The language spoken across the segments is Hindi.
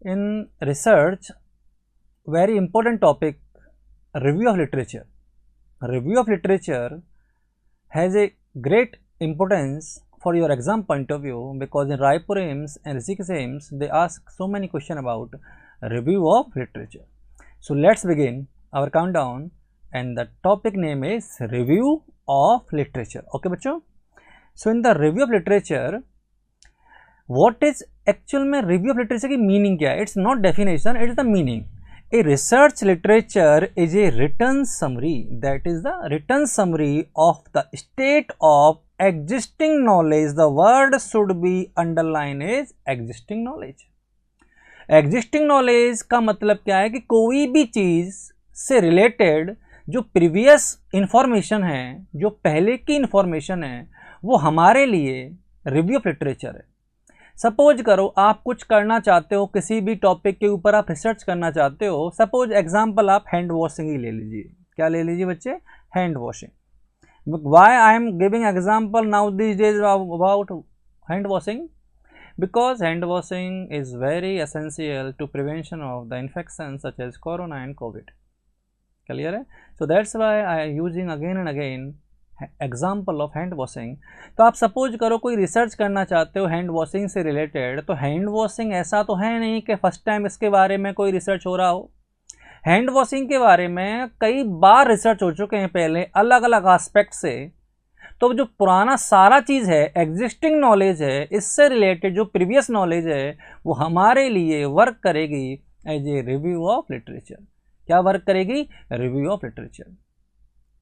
In research, very important topic, review of literature. Review of literature has a great importance for your exam point of view, because in Raipur AIMS and Rishikesh AIMS they ask so many questions about review of literature. So let's begin our countdown, and the topic name is review of literature. Okay बच्चों, so in the review of literature, what is actual में रिव्यू ऑफ लिटरेचर की मीनिंग क्या है? It's not definition, it is the meaning. A research literature is a written summary, that is the written summary of the state of existing knowledge. The word should be underline is existing knowledge. Existing knowledge का मतलब क्या है कि कोई भी चीज से रिलेटेड जो प्रीवियस इंफॉर्मेशन है, जो पहले की इंफॉर्मेशन है, वो हमारे लिए रिव्यू ऑफ लिटरेचर है. सपोज करो आप कुछ करना चाहते हो, किसी भी टॉपिक के ऊपर आप रिसर्च करना चाहते हो. सपोज एग्जांपल आप हैंड वॉशिंग ही ले लीजिए. क्या ले लीजिए बच्चे? Hand washing. Why I am giving example now this days about hand washing? Because hand washing is very essential to prevention of the infection such as corona and COVID. Clear है? So that's why I am using again and again example of hand washing. तो आप सपोज करो कोई रिसर्च करना चाहते हो हैंड वॉशिंग से रिलेटेड. तो हैंड वॉशिंग ऐसा तो है नहीं कि फर्स्ट टाइम इसके बारे में कोई रिसर्च हो रहा हो. हैंड वॉशिंग के बारे में कई बार रिसर्च हो चुके हैं पहले, अलग अलग एस्पेक्ट से. तो जो पुराना सारा चीज़ है, एग्जिस्टिंग नॉलेज है, इससे रिलेटेड जो प्रीवियस नॉलेज है, वो हमारे लिए वर्क करेगी as a review of literature. क्या वर्क करेगी? Review of literature.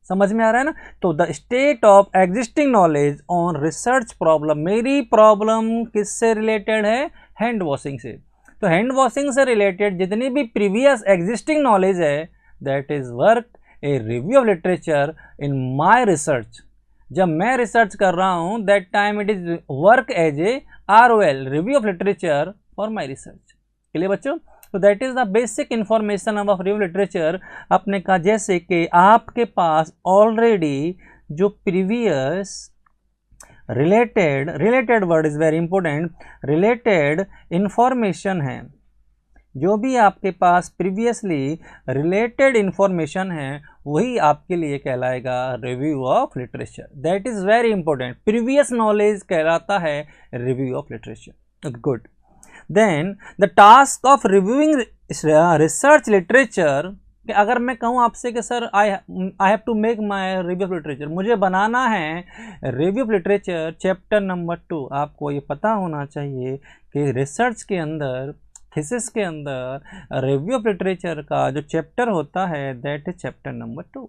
समझ में आ रहा है ना? तो the state of existing knowledge on research problem. मेरी प्रॉब्लम किससे रिलेटेड है? हैंड वॉशिंग से. तो हैंड वॉशिंग से रिलेटेड जितनी भी प्रीवियस एग्जिस्टिंग नॉलेज है, that is work a review of literature in my research. जब मैं रिसर्च कर रहा हूँ, that time it is work as a ROL, review of literature for my research. Clear बच्चों? तो that is the basic information of review literature. आपने कहा जैसे कि आपके पास ऑलरेडी जो previous related word is very important, related information है. जो भी आपके पास प्रीवियसली रिलेटेड इंफॉर्मेशन है, वही आपके लिए कहलाएगा review of literature. That is very important. Previous knowledge कहलाता है review of literature. Good. Then the task of reviewing research literature. अगर मैं कहूँ आपसे कि sir I have to make my review of literature, मुझे बनाना है review of literature chapter number 2. आपको ये पता होना चाहिए कि रिसर्च के अंदर, थीसिस के अंदर रिव्यू ऑफ लिटरेचर का जो चैप्टर होता है, दैट इज चैप्टर नंबर 2.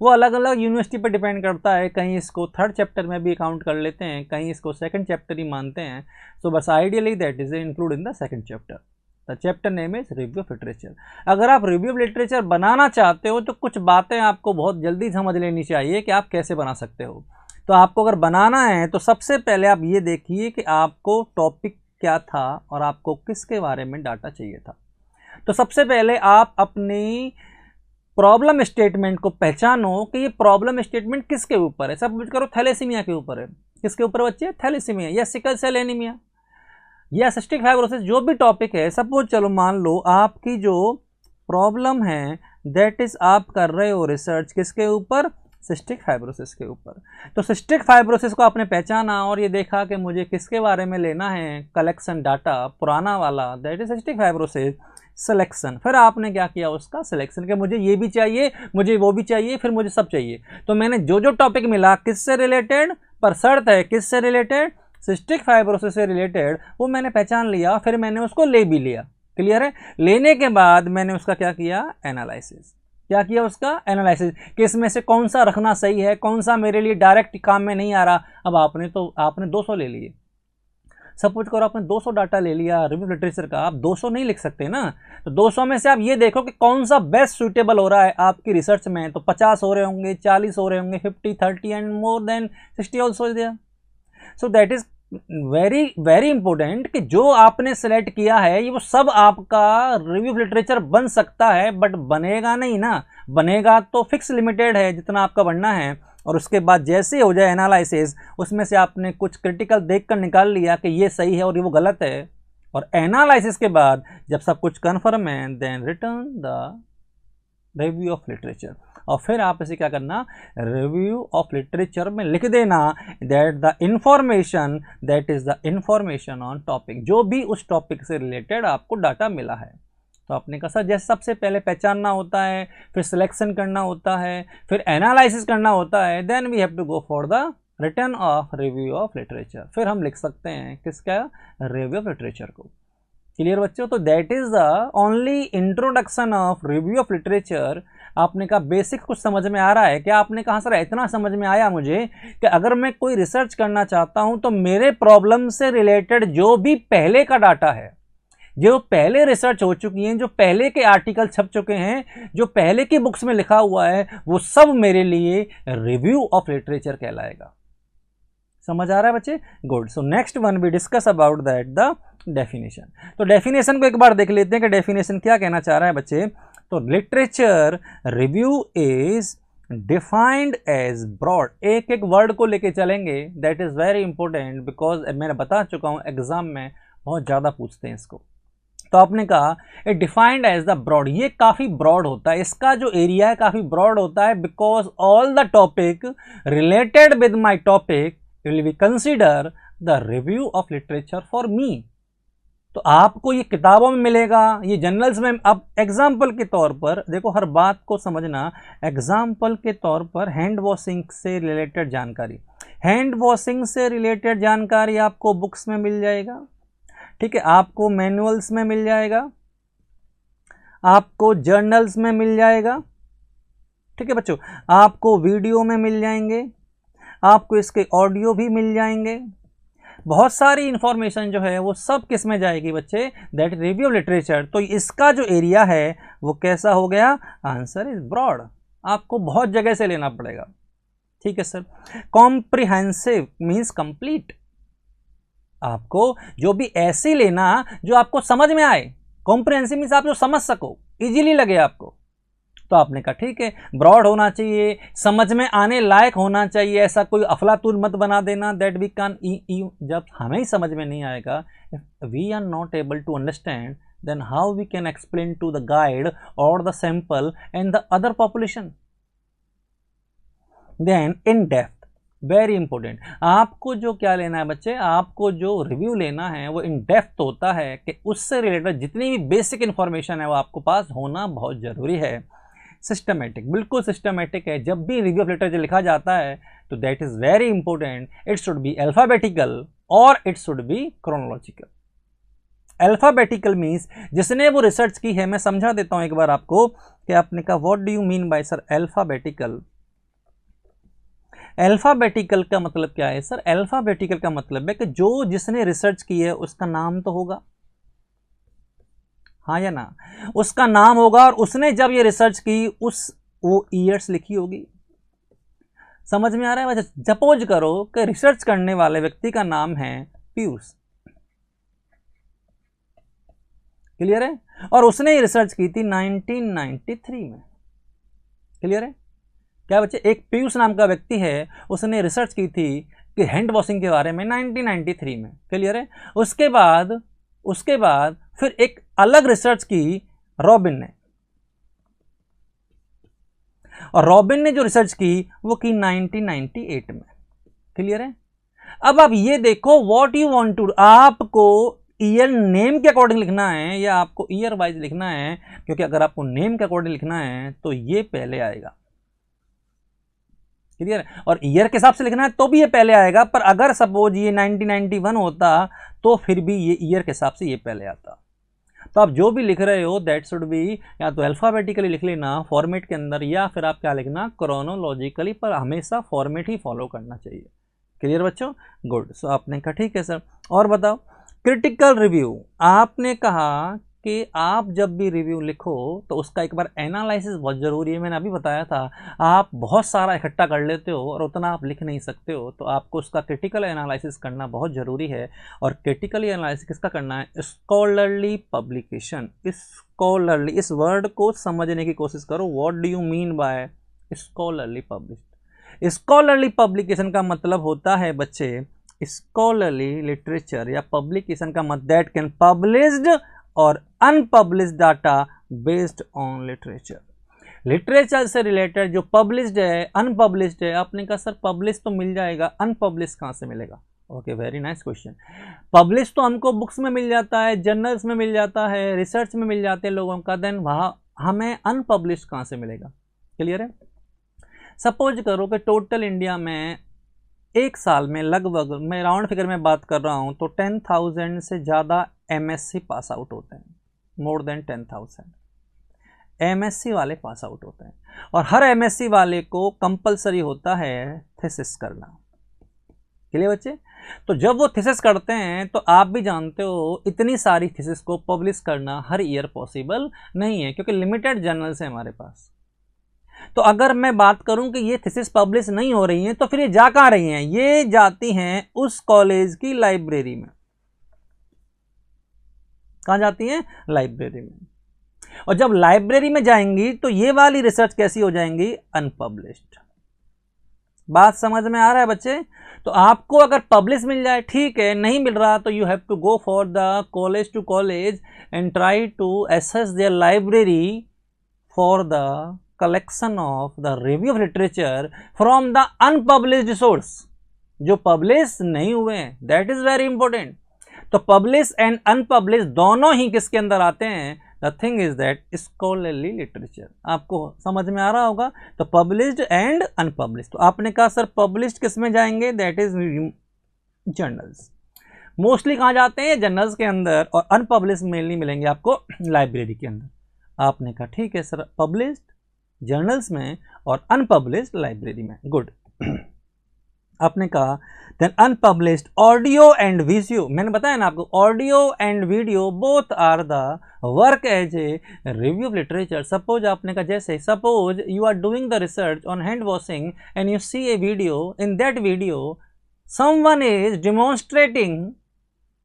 वो अलग अलग यूनिवर्सिटी पर डिपेंड करता है. कहीं इसको थर्ड चैप्टर में भी काउंट कर लेते हैं, कहीं इसको सेकंड चैप्टर ही मानते हैं. सो बस ideally that is include in the second chapter. The chapter name is review of literature. अगर आप रिव्यू ऑफ लिटरेचर बनाना चाहते हो, तो कुछ बातें आपको बहुत जल्दी समझ लेनी चाहिए कि आप कैसे बना सकते हो. तो आपको अगर बनाना है, तो सबसे पहले आप ये देखिए कि आपको टॉपिक क्या था और आपको किसके बारे में डाटा चाहिए था. तो सबसे पहले आप अपनी प्रॉब्लम स्टेटमेंट को पहचानो कि ये प्रॉब्लम स्टेटमेंट किसके ऊपर है. सपोज करो थैलेसीमिया के ऊपर है. किसके ऊपर बच्चे? थैलेसीमिया या सिकल सेल एनीमिया या सिस्टिक फाइब्रोसिस, जो भी टॉपिक है. सपोज चलो मान लो आपकी जो प्रॉब्लम है, दैट इज आप कर रहे हो रिसर्च किसके ऊपर? सिस्टिक फाइब्रोसिस के ऊपर. तो सिस्टिक फाइब्रोसिस को आपने पहचाना और ये देखा कि मुझे किसके बारे में लेना है कलेक्शन डाटा, पुराना वाला, that is cystic fibrosis. Selection. फिर आपने क्या किया? उसका सिलेक्शन, कि मुझे ये भी चाहिए, मुझे वो भी चाहिए, फिर मुझे सब चाहिए. तो मैंने जो जो टॉपिक मिला किससे रिलेटेड, पर शर्त है किससे रिलेटेड? सिस्टिक फाइब्रोसिस से रिलेटेड. वो मैंने पहचान लिया, फिर मैंने उसको ले भी लिया. क्लियर है? लेने के बाद मैंने उसका क्या किया? एनालिसिस. क्या किया? उसका एनालिसिस, कि इसमें से कौन सा रखना सही है, कौन सा मेरे लिए डायरेक्ट काम में नहीं आ रहा. अब आपने 200 ले लिए. सपोज करो आपने 200 डाटा ले लिया रिव्यू लिटरेचर का. आप 200 नहीं लिख सकते ना. तो 200 में से आप ये देखो कि कौन सा बेस्ट सूटेबल हो रहा है आपकी रिसर्च में. तो 50 हो रहे होंगे, 40 हो रहे होंगे, 50, 30 and more than 60 also is there. So that is very very important कि जो आपने सेलेक्ट किया है, ये वो सब आपका रिव्यू लिटरेचर बन सकता है, बट बनेगा नहीं ना. बनेगा तो फिक्स लिमिटेड है जितना आपका बनना है. और उसके बाद जैसे हो जाए एनालिसिस, उसमें से आपने कुछ क्रिटिकल देखकर निकाल लिया कि ये सही है और ये वो गलत है, और एनालिसिस के बाद जब सब कुछ कन्फर्म है then return the review of literature, और फिर आप इसे क्या करना, रिव्यू ऑफ लिटरेचर में लिख देना that the information that is the information on topic, जो भी उस टॉपिक से रिलेटेड आपको डाटा मिला है। तो आपने कहा सर जैसे सबसे पहले पहचानना होता है, फिर सिलेक्शन करना होता है, फिर एनालिसिस करना होता है, then we have to go for the return of review of literature, फिर हम लिख सकते हैं किसका, रिव्यू ऑफ लिटरेचर को। क्लियर बच्चों? तो that is the only introduction of review of literature. आपने कहा बेसिक कुछ समझ में आ रहा है क्या? आपने कहा सर इतना समझ में आया मुझे कि अगर मैं कोई रिसर्च करना चाहता हूं तो मेरे प्रॉब्लम से रिलेटेड जो भी पहले का डाटा है, जो पहले रिसर्च हो चुकी हैं, जो पहले के आर्टिकल छप चुके हैं, जो पहले की बुक्स में लिखा हुआ है, वो सब मेरे लिए रिव्यू ऑफ लिटरेचर कहलाएगा। समझ आ रहा है बच्चे? Good. So next one we discuss about that the definition. तो डेफिनेशन को एक बार देख लेते हैं कि डेफिनेशन क्या कहना चाह रहा है बच्चे। तो literature review is defined as broad, एक एक वर्ड को लेके चलेंगे, that is very important because मैंने बता चुका हूं एग्जाम में बहुत ज़्यादा पूछते हैं इसको। तो आपने कहा it defined as the broad, ये काफ़ी ब्रॉड होता है, इसका जो एरिया है काफ़ी ब्रॉड होता है, because all the topic related with my topic will be consider the review of literature for मी। तो आपको ये किताबों में मिलेगा, ये जर्नल्स में। अब एग्जाम्पल के तौर पर देखो, हर बात को समझना। एग्जाम्पल के तौर पर हैंड वॉशिंग से रिलेटेड जानकारी, हैंड वॉशिंग से रिलेटेड जानकारी आपको बुक्स में मिल जाएगा, ठीक है, आपको मैनुअल्स में मिल जाएगा, आपको जर्नल्स में मिल जाएगा, ठीक है बच्चों, आपको वीडियो में मिल जाएंगे, आपको इसके ऑडियो भी मिल जाएंगे। बहुत सारी इंफॉर्मेशन जो है वो सब किस में जाएगी बच्चे, दैट रिव्यू ऑफ लिटरेचर। तो इसका जो एरिया है वो कैसा हो गया, आंसर इज ब्रॉड, आपको बहुत जगह से लेना पड़ेगा, ठीक है सर। कॉम्प्रिहेंसिव मीन्स कंप्लीट, आपको जो भी ऐसे लेना जो आपको समझ में आए, कॉम्प्रिहेंसिव मीन्स आप जो समझ सको, इजीली लगे आपको। तो आपने कहा ठीक है, ब्रॉड होना चाहिए, समझ में आने लायक होना चाहिए, ऐसा कोई अफलातून मत बना देना दैट वी कैन, जब हमें ही समझ में नहीं आएगा, if we are not able to understand then how we can explain to the guide और the sample and the other population. Then in depth, very important, आपको जो क्या लेना है बच्चे, आपको जो रिव्यू लेना है वो इन डेप्थ होता है कि उससे रिलेटेड जितनी भी बेसिक इंफॉर्मेशन है वो आपको पास होना बहुत ज़रूरी है। सिस्टमेटिक, बिल्कुल सिस्टमेटिक है, जब भी रिव्यू ऑफ लिटरेचर लिखा जाता है तो that is very important, it should be alphabetical और it should be chronological. Alphabetical means जिसने वो रिसर्च की है, मैं समझा देता हूँ एक बार आपको कि आपने कहा what do you mean bye sir alphabetical. Alphabetical का मतलब क्या है सर? अल्फ़ाबेटिकल का मतलब है कि जो जिसने रिसर्च की है उसका नाम तो होगा, हाँ या ना, उसका नाम होगा, और उसने जब ये रिसर्च की वो ईयर्स लिखी होगी। समझ में आ रहा है? सपोज करो कि रिसर्च करने वाले व्यक्ति का नाम है पीयूष, क्लियर है, और उसने ये रिसर्च की थी 1993 में, क्लियर है क्या बच्चे? एक पीयूष नाम का व्यक्ति है, उसने रिसर्च की थी कि हैंड वॉशिंग के बारे में 1993 में, क्लियर है। उसके बाद फिर एक अलग रिसर्च की रॉबिन ने, और रॉबिन ने जो रिसर्च की वो की 1998 में, क्लियर है। अब आप ये देखो व्हाट यू वांट टू, आपको ईयर नेम के अकॉर्डिंग लिखना है या आपको ईयर वाइज लिखना है, क्योंकि अगर आपको नेम के अकॉर्डिंग लिखना है तो ये पहले आएगा, क्लियर है, और ईयर के हिसाब से लिखना है तो भी ये पहले आएगा, पर अगर सपोज ये 1991 होता तो फिर भी ये ईयर के हिसाब से ये पहले आता। तो आप जो भी लिख रहे हो दैट शुड बी या तो अल्फ़ाबेटिकली लिख लेना फॉर्मेट के अंदर, या फिर आप क्या लिखना क्रोनोलॉजिकली, पर हमेशा फॉर्मेट ही फॉलो करना चाहिए। क्लियर बच्चों? गुड। सो आपने कहा ठीक है सर, और बताओ क्रिटिकल रिव्यू। आपने कहा कि आप जब भी रिव्यू लिखो तो उसका एक बार एनालिसिस बहुत ज़रूरी है। मैंने अभी बताया था, आप बहुत सारा इकट्ठा कर लेते हो और उतना आप लिख नहीं सकते हो, तो आपको उसका क्रिटिकल एनालिसिस करना बहुत ज़रूरी है। और क्रिटिकली एनालिसिस किसका करना है? Scholarly publication. स्कॉलरली, इस वर्ड को समझने की कोशिश करो, what do you mean bye scholarly publish. Scholarly publication का मतलब होता है बच्चे स्कॉलरली लिटरेचर या पब्लिकेशन का मतलब दैट कैन पब्लिश्ड और unpublished data based on literature. Literature से रिलेटेड जो पब्लिश्ड है, अनपब्लिश्ड है, आपने कहा सर पब्लिश तो मिल जाएगा, अनपब्लिश कहाँ से मिलेगा? Okay, very nice question. Publish तो हमको बुक्स में मिल जाता है, जर्नल्स में मिल जाता है, रिसर्च में मिल जाते हैं लोगों का, देन वहाँ हमें अनपब्लिश कहाँ से मिलेगा? क्लियर है? सपोज करो कि टोटल इंडिया में एक साल में लगभग, मैं राउंड फिगर में बात कर रहा हूँ, तो 10,000 से ज़्यादा MSc पास आउट होते हैं, मोर देन 10,000 MSc वाले पास आउट होते हैं, और हर MSc वाले को कंपलसरी होता है थीसिस करना। क्लियर बच्चे? तो जब वो थीसिस करते हैं तो आप भी जानते हो इतनी सारी थीसिस को पब्लिश करना हर ईयर पॉसिबल नहीं है, क्योंकि लिमिटेड जर्नल्स हैं हमारे पास। तो अगर मैं बात करूं कि ये थीसिस पब्लिश नहीं हो रही हैं, तो फिर ये जा कहाँ रही हैं? ये जाती हैं उस कॉलेज की लाइब्रेरी में। कहाँ जाती हैं? लाइब्रेरी में। और जब लाइब्रेरी में जाएंगी तो ये वाली रिसर्च कैसी हो जाएंगी? अनपब्लिश्ड। बात समझ में आ रहा है बच्चे? तो आपको अगर पब्लिश मिल जाए ठीक है, नहीं मिल रहा तो you have to go for the college to college and try to access their library for the collection of the review of literature from the unpublished source, जो पब्लिश नहीं हुए हैं। That is very important. तो पब्लिश एंड अनपब्लिश दोनों ही किसके अंदर आते हैं? The thing is that scholarly literature. आपको समझ में आ रहा होगा? तो पब्लिश्ड एंड अनपब्लिश्ड। तो आपने कहा सर पब्लिश्ड किस में जाएंगे? That is journals. मोस्टली कहाँ जाते हैं? जर्नल्स के अंदर। और अनपब्लिश्ड मेनली मिलेंगे आपको लाइब्रेरी के अंदर। आपने कहा ठीक है सर, पब्लिश्ड जर्नल्स में और अनपब्लिश्ड लाइब्रेरी में। गुड। आपने कहा then unpublished audio and video. मैंने बताया ना आपको, audio and video both are the work as a review of literature. Suppose आपने कहा, जैसे suppose you are doing the research on hand washing and you see a video, in that video someone is demonstrating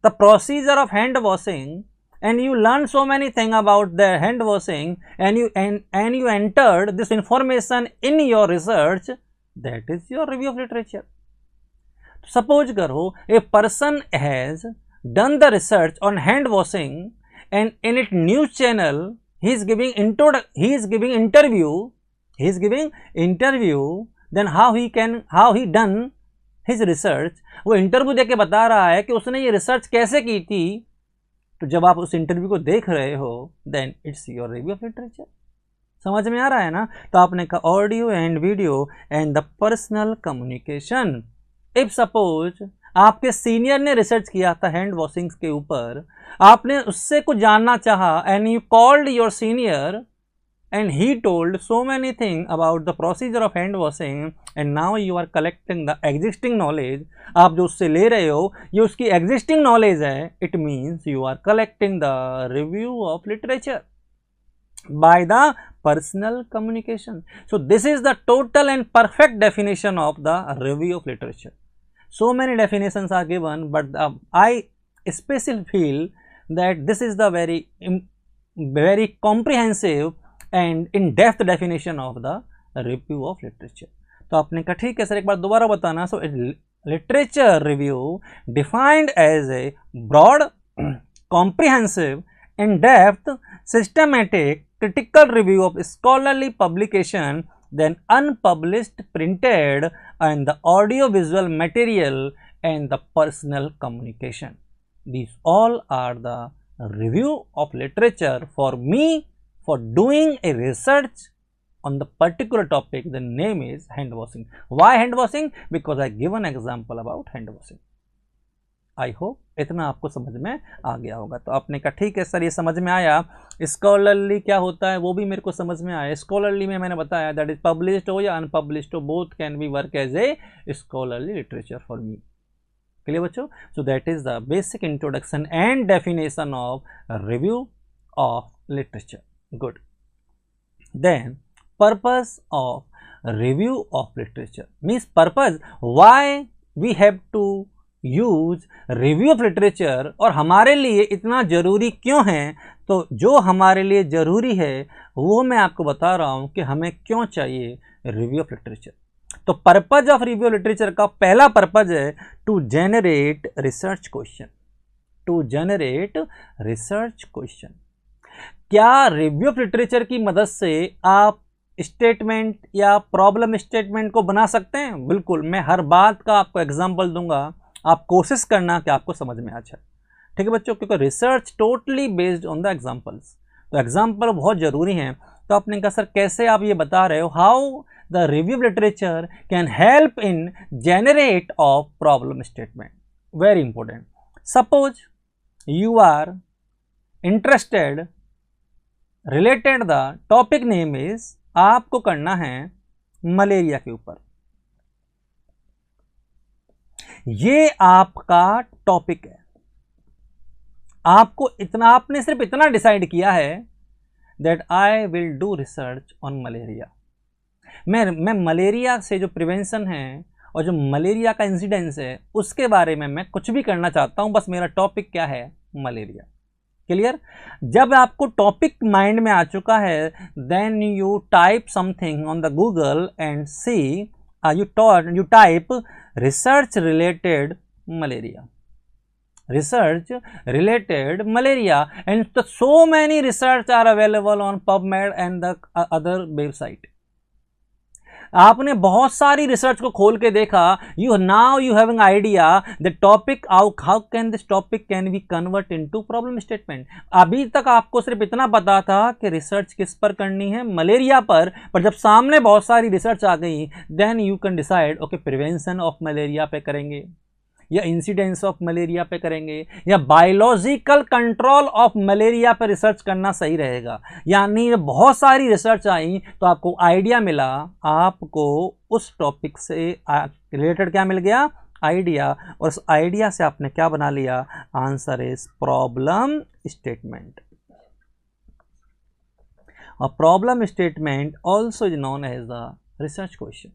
the procedure of hand washing and you learn so many things about the hand washing and you entered this information in your research, that is your review of literature. Suppose karo a person has done the research on hand washing and in its news channel he is giving interview, then how he done his research। वो इंटरव्यू देके बता रहा है कि उसने ये रिसर्च कैसे की थी। तो जब आप उस इंटरव्यू को देख रहे हो then it's your review of literature. समझ में आ रहा है ना? तो आपने कहा audio and video and the personal communication. If suppose आपके सीनियर ने रिसर्च किया था हैंड वॉशिंग के ऊपर, आपने उससे कुछ जानना चाहा and you called your senior and he told so many things about the procedure of hand washing and now you are collecting the existing knowledge। आप जो उससे ले रहे हो ये उसकी existing knowledge है। it means you are collecting the review of literature by the personal communication। so this is the total and perfect definition of the review of literature। so many definitions are given but I especially feel that this is the very comprehensive and in-depth definition of the review of literature। तो आपने कहा ठीक है सर, एक बार दोबारा बताना। So literature review defined as a broad, comprehensive, in-depth, systematic, critical review of scholarly publication, then unpublished, printed, and the audio-visual material and the personal communication. These all are the review of literature for me for doing a research on the particular topic. The name is hand washing. Why hand washing? Because I give an example about hand washing. I hope इतना आपको समझ में आ गया होगा। तो आपने कहा ठीक है सर ये समझ में आया। स्कॉलरली क्या होता है वो भी मेरे को समझ में आया। स्कॉलरली में मैंने बताया दैट इज पब्लिश्ड हो या अनपब्लिश्ड हो, both can be work as a scholarly literature for me. Clear बच्चों? So that is the basic introduction and definition of review of literature. Good. Then purpose of review of literature means purpose why we have to use review of literature और हमारे लिए इतना ज़रूरी क्यों है। तो जो हमारे लिए ज़रूरी है वो मैं आपको बता रहा हूँ कि हमें क्यों चाहिए रिव्यू ऑफ लिटरेचर। तो पर्पज ऑफ रिव्यू लिटरेचर का पहला पर्पज है to generate research question, to generate research question. क्या रिव्यू ऑफ लिटरेचर की मदद से आप स्टेटमेंट या प्रॉब्लम स्टेटमेंट को बना सकते हैं? बिल्कुल, मैं हर बात का आपको एग्जांपल दूंगा, आप कोशिश करना कि आपको समझ में आ जाए। ठीक है बच्चों, क्योंकि research totally based on the examples, तो एग्जांपल बहुत ज़रूरी हैं। तो आपने कहा सर कैसे आप ये बता रहे हो, how the review of literature can help in generate of problem statement. Very important. Suppose you are interested, related the topic name is, आपको करना है मलेरिया के ऊपर, ये आपका टॉपिक है, आपको इतना, आपने सिर्फ इतना डिसाइड किया है that I will do research on malaria. मैं मलेरिया से जो प्रिवेंशन है और जो मलेरिया का इंसिडेंस है उसके बारे में मैं कुछ भी करना चाहता हूं, बस मेरा टॉपिक क्या है, मलेरिया। क्लियर? जब आपको टॉपिक माइंड में आ चुका है, then you type something on the Google and see, you type research related malaria, research related malaria, and so many research are available on PubMed and the other website. आपने बहुत सारी रिसर्च को खोल के देखा, you now you have an idea the topic, how can this topic can be convert into problem statement. अभी तक आपको सिर्फ इतना पता था कि रिसर्च किस पर करनी है, मलेरिया पर जब सामने बहुत सारी रिसर्च आ गई, then you can decide okay prevention of malaria पे करेंगे, या इंसिडेंस ऑफ मलेरिया पे करेंगे, या बायोलॉजिकल कंट्रोल ऑफ मलेरिया पे रिसर्च करना सही रहेगा। यानी बहुत सारी रिसर्च आई तो आपको आइडिया मिला, आपको उस टॉपिक से रिलेटेड क्या मिल गया, आइडिया, और उस आइडिया से आपने क्या बना लिया, आंसर इज प्रॉब्लम स्टेटमेंट। और problem statement also is known as the research question.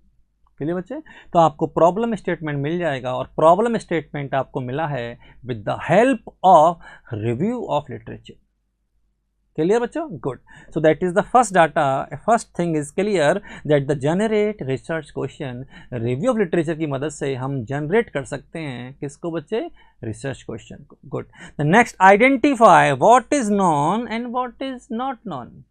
चलिए बच्चे, तो आपको प्रॉब्लम स्टेटमेंट मिल जाएगा, और प्रॉब्लम स्टेटमेंट आपको मिला है with the help of review of literature. Clear बच्चों? Good. So that is the first data, first thing is clear that the generate research question, review of literature की मदद से हम जनरेट कर सकते हैं किसको बच्चे, रिसर्च क्वेश्चन को। Good. The next, identify what is non and what is not non.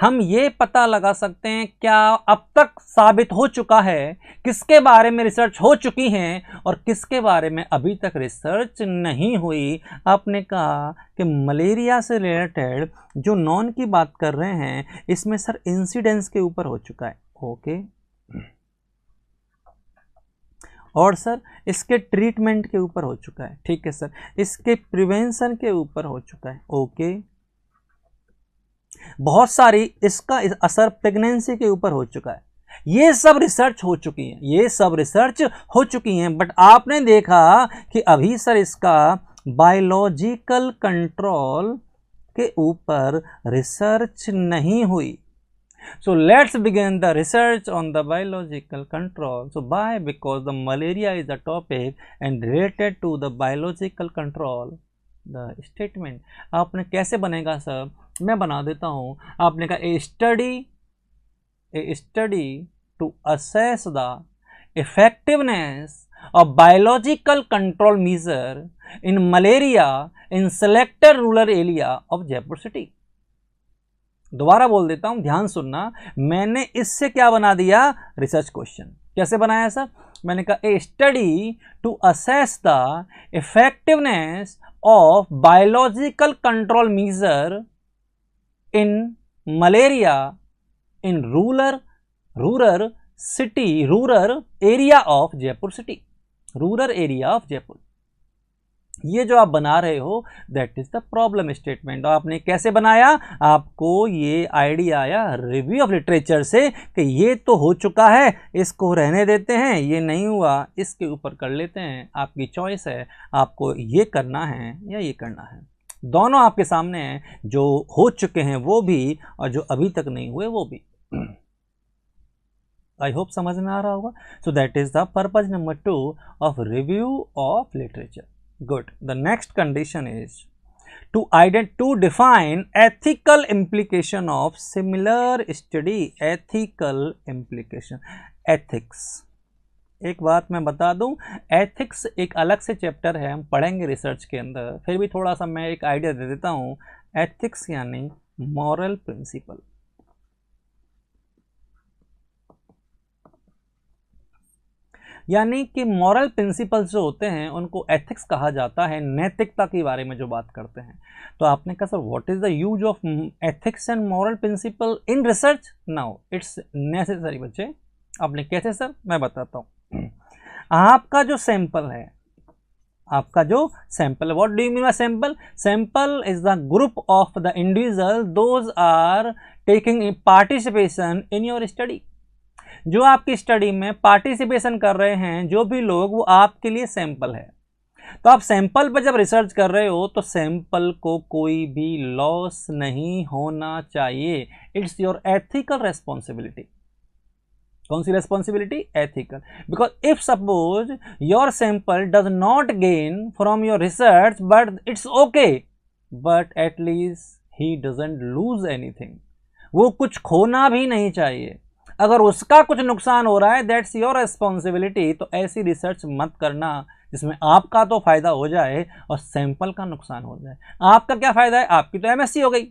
हम ये पता लगा सकते हैं क्या अब तक साबित हो चुका है, किसके बारे में रिसर्च हो चुकी है और किसके बारे में अभी तक रिसर्च नहीं हुई। आपने कहा कि मलेरिया से रिलेटेड जो नॉन की बात कर रहे हैं, इसमें सर इंसिडेंस के ऊपर हो चुका है, ओके, और सर इसके ट्रीटमेंट के ऊपर हो चुका है, ठीक है सर, इसके प्रिवेंशन के ऊपर हो चुका है, ओके, बहुत सारी इसका असर प्रेगनेंसी के ऊपर हो चुका है। ये सब रिसर्च हो चुकी है, ये सब रिसर्च हो चुकी हैं, बट आपने देखा कि अभी सर इसका बायोलॉजिकल कंट्रोल के ऊपर रिसर्च नहीं हुई। So let's begin the research on the biological control. So why? Because the malaria is a topic and related to the biological control. The statement आपने कैसे बनेगा सर, मैं बना देता हूँ। आपने कहा a study to assess the effectiveness of biological control measure in malaria in selected rural area of Jaipur city। दोबारा बोल देता हूं, ध्यान सुनना, मैंने इससे क्या बना दिया, रिसर्च क्वेश्चन। कैसे बनाया सर, मैंने कहा a study to assess the effectiveness of biological control measure in malaria in rural area of Jaipur city, rural area of Jaipur. ये जो आप बना रहे हो that is the problem statement. और आपने कैसे बनाया, आपको ये आइडिया आया रिव्यू ऑफ लिटरेचर से कि ये तो हो चुका है, इसको रहने देते हैं, ये नहीं हुआ इसके ऊपर कर लेते हैं। आपकी चॉइस है, आपको ये करना है या ये करना है। दोनों आपके सामने हैं, जो हो चुके हैं वो भी और जो अभी तक नहीं हुए वो भी। आई होप समझ में आ रहा होगा। सो that is the purpose number 2 of review of literature. Good. The next condition is to define ethical implication of similar study. Ethical implication, ethics. एक बात मैं बता दूं, एथिक्स एक अलग से चैप्टर है, हम पढ़ेंगे रिसर्च के अंदर, फिर भी थोड़ा सा मैं एक आइडिया दे देता हूं। एथिक्स यानी मॉरल प्रिंसिपल। यानी कि मॉरल प्रिंसिपल्स जो होते हैं उनको एथिक्स कहा जाता है, नैतिकता के बारे में जो बात करते हैं। तो आपने कहा sir what is the use of ethics and moral principle in research? Now it's necessary बच्चे। आपने कैसे सर? मैं बताता हूँ। आपका जो सैंपल है, आपका जो sample, what do you mean by sample? Sample is the group of the individual those are taking participation in your study. जो आपकी स्टडी में पार्टिसिपेशन कर रहे हैं जो भी लोग, वो आपके लिए सैंपल है। तो आप सैंपल पर जब रिसर्च कर रहे हो तो सैंपल को कोई भी लॉस नहीं होना चाहिए। It's your ethical responsibility. कौन सी responsibility? Ethical. Because if suppose your sample does not gain from your research but it's okay, but at least he doesn't lose anything. वो कुछ खोना भी नहीं चाहिए। अगर उसका कुछ नुकसान हो रहा है, दैट्स योर रेस्पॉन्सिबिलिटी। तो ऐसी रिसर्च मत करना जिसमें आपका तो फायदा हो जाए और सैंपल का नुकसान हो जाए। आपका क्या फायदा है? आपकी तो एमएससी हो गई।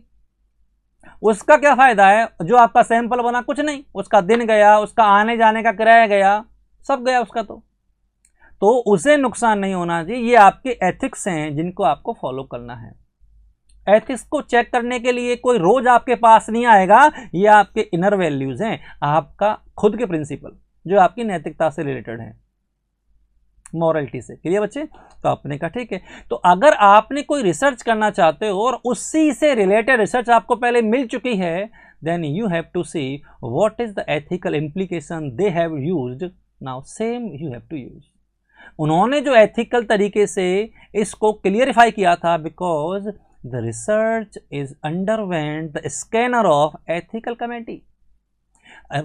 उसका क्या फायदा है? जो आपका सैंपल बना, कुछ नहीं, उसका दिन गया, उसका आने जाने का किराया गया, सब गया उसका। तो उसे नुकसान नहीं होना चाहिए। ये आपके एथिक्स हैं जिनको आपको फॉलो करना है। एथिक्स को चेक करने के लिए कोई रोज आपके पास नहीं आएगा। ये आपके इनर वैल्यूज हैं, आपका खुद के प्रिंसिपल जो आपकी नैतिकता से रिलेटेड है, मॉरलिटी से। क्लियर बच्चे? तो आपने कहा ठीक है। तो अगर आपने कोई रिसर्च करना चाहते हो और उसी से रिलेटेड रिसर्च आपको पहले मिल चुकी है, then you have to see what is the ethical implication they have used. Now same you have to use. उन्होंने जो एथिकल तरीके से इसको क्लियरिफाई किया था, because the research is underwent the scanner of ethical committee।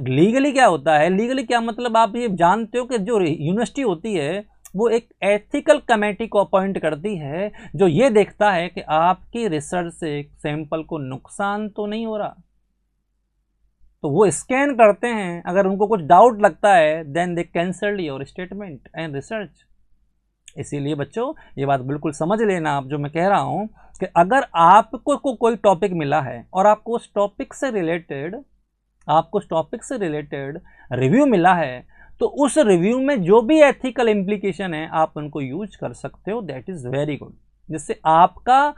Legally क्या होता है? लीगली क्या मतलब आप ये जानते हो कि जो यूनिवर्सिटी होती है वो एक एथिकल कमेटी को अपॉइंट करती है जो ये देखता है कि आपकी रिसर्च से सैंपल को नुकसान तो नहीं हो रहा। तो वो स्कैन करते हैं, अगर उनको कुछ डाउट लगता है then they cancel your statement and research. इसीलिए बच्चों ये बात बिल्कुल समझ लेना आप, जो मैं कह रहा हूं कि अगर आपको कोई टॉपिक मिला है और आपको उस टॉपिक से रिलेटेड रिव्यू मिला है, तो उस रिव्यू में जो भी एथिकल इम्प्लीकेशन है आप उनको यूज कर सकते हो। दैट इज वेरी गुड, जिससे आपका